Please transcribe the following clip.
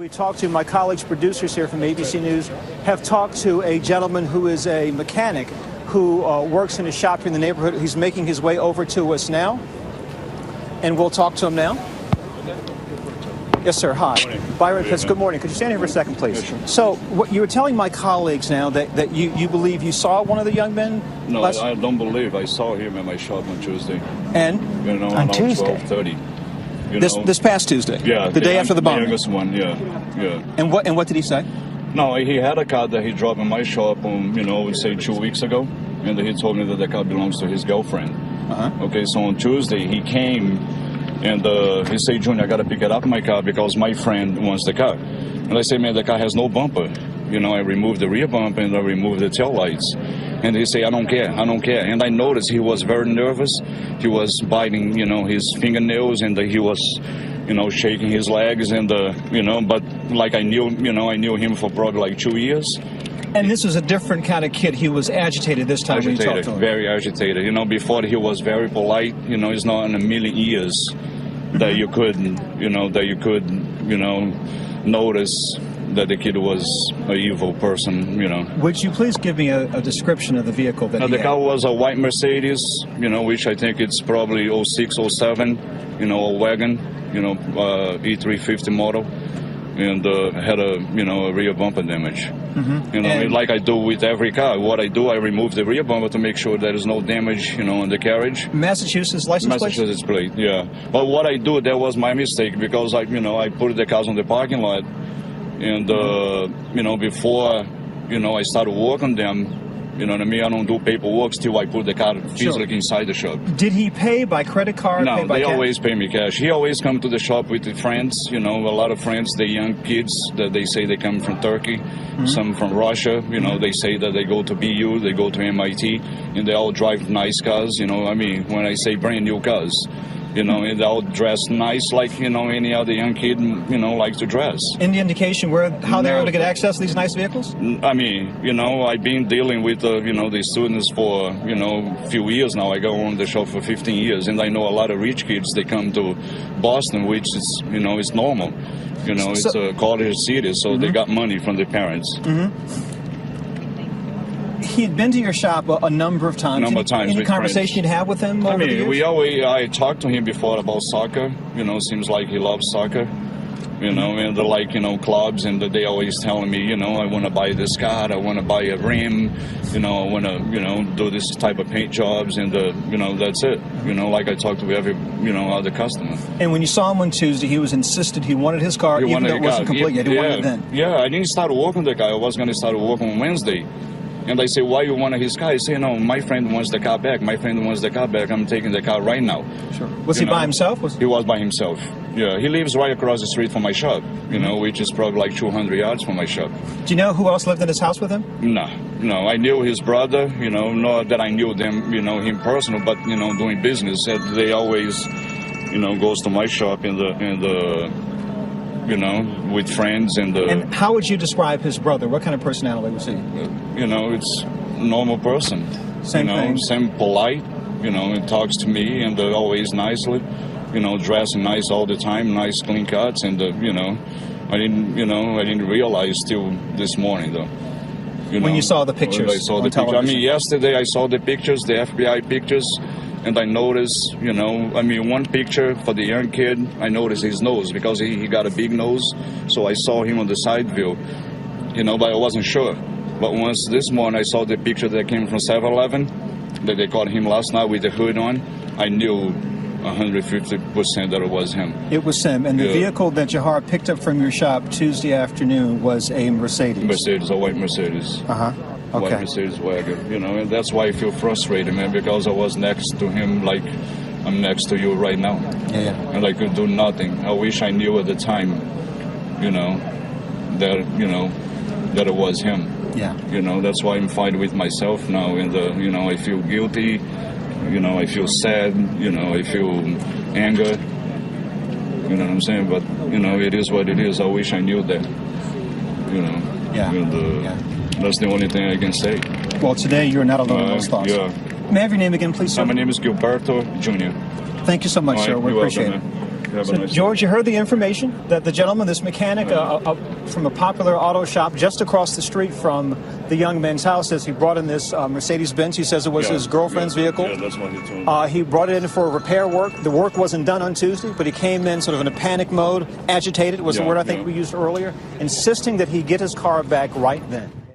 We talked to my colleagues, producers here from ABC News, have talked to a gentleman who is a mechanic who works in a shop here in the neighborhood. He's making his way over to us now, and we'll talk to him now. Yes, sir. Hi. Byron Pitts, good morning. Could you stand here for a second, please? Yeah, sure. So what you were telling my colleagues now that you believe you saw one of the young men? No, I don't believe. I saw him at my shop on Tuesday. And? On Tuesday? 12:30. This past Tuesday? Yeah. The day after the bombing? The youngest one, yeah. And what did he say? No, he had a car that he dropped in my shop, say 2 weeks ago, and he told me that the car belongs to his girlfriend. Uh-huh. Okay, so on Tuesday he came, and he said, Junior, I got to pick it up my car because my friend wants the car. And I said, man, the car has no bumper. I removed the rear bumper and I removed the tail lights. And he said, I don't care. And I noticed he was very nervous. He was biting, his fingernails, and he was, shaking his legs, and, but like I knew him for probably like 2 years. And this was a different kind of kid. He was agitated this time when you talked to him. Very agitated. Before he was very polite. It's not in a million years that you could, notice that the kid was an evil person, Would you please give me a description of the vehicle that he the had? car was a white Mercedes, which I think it's probably 06, 07, a wagon, E350 model, and had a rear bumper damage. Mm-hmm. Like I do with every car. What I do, I remove the rear bumper to make sure there is no damage, on the carriage. Massachusetts license plate? Massachusetts plate, yeah. But what I do, that was my mistake, because I put the cars on the parking lot. And, before, I started working them, I don't do paperwork till I put the car physically inside the shop. Did he pay by credit card? No, pay by they cash? always pay me cash. He always come to the shop with the friends, a lot of friends, the young kids that they say they come from Turkey, some from Russia, they say that they go to BU, they go to MIT, and they all drive nice cars, when I say brand new cars. And they all dress nice like, any other young kid, like to dress. Any indication how they're able to get access to these nice vehicles? I've been dealing with, the students for, a few years now. I go on the shop for 15 years, and I know a lot of rich kids, they come to Boston, which is, it's normal. It's a college city, so they got money from their parents. He had been to your shop a number of times. Any conversation you'd have with him over the years? I talked to him before about soccer. Seems like he loves soccer. And they're like, clubs, and they always telling me, I want to buy this car, I want to buy a rim, I want to, do this type of paint jobs, and, that's it. Like I talked to every, other customer. And when you saw him on Tuesday, he was insisted he wanted his car, even though it wasn't complete yet. He wanted it then. Yeah, I didn't start working the guy. I was going to start working on Wednesday. And I say, why you want his car? He say, no, my friend wants the car back. My friend wants the car back. I'm taking the car right now. Sure. Was he by himself? He was by himself. Yeah, he lives right across the street from my shop, which is probably like 200 yards from my shop. Do you know who else lived in his house with him? No. I knew his brother, not that I knew them, him personal, but, doing business. They always, goes to my shop with friends. And how would you describe his brother? What kind of personality was he? It's a normal person. Same thing. Same polite, he talks to me, and always nicely, dressing nice all the time, nice clean cuts, and, I didn't realize till this morning, though. When you saw the pictures I saw the pictures. Yesterday I saw the pictures, the FBI pictures, and I noticed, one picture for the young kid, I noticed his nose, because he got a big nose, so I saw him on the side view, but I wasn't sure. But once this morning I saw the picture that came from 7-Eleven, that they caught him last night with the hood on, I knew 150% that it was him. It was him. And the vehicle that Jahar picked up from your shop Tuesday afternoon was a Mercedes. A white Mercedes. Okay. White Mercedes wagon, and that's why I feel frustrated, man, because I was next to him like I'm next to you right now. Yeah. And I could do nothing. I wish I knew at the time, that it was him. Yeah. That's why I'm fighting with myself now, and, I feel guilty, I feel sad, I feel anger, you know what I'm saying? But, it is what it is. I wish I knew that, Yeah. And, that's the only thing I can say. Well, today you're not alone in those thoughts. Yeah. May I have your name again, please, sir? My name is Gilberto Jr. Thank you so much, sir. We appreciate it. Man. Have So, a nice George, you heard the information that the gentleman, this mechanic from a popular auto shop just across the street from the young man's house, says he brought in this Mercedes-Benz. He says it was his girlfriend's vehicle. Yeah, that's what he told me. He brought it in for repair work. The work wasn't done on Tuesday, but he came in sort of in a panic mode, agitated was the word I think we used earlier, insisting that he get his car back right then.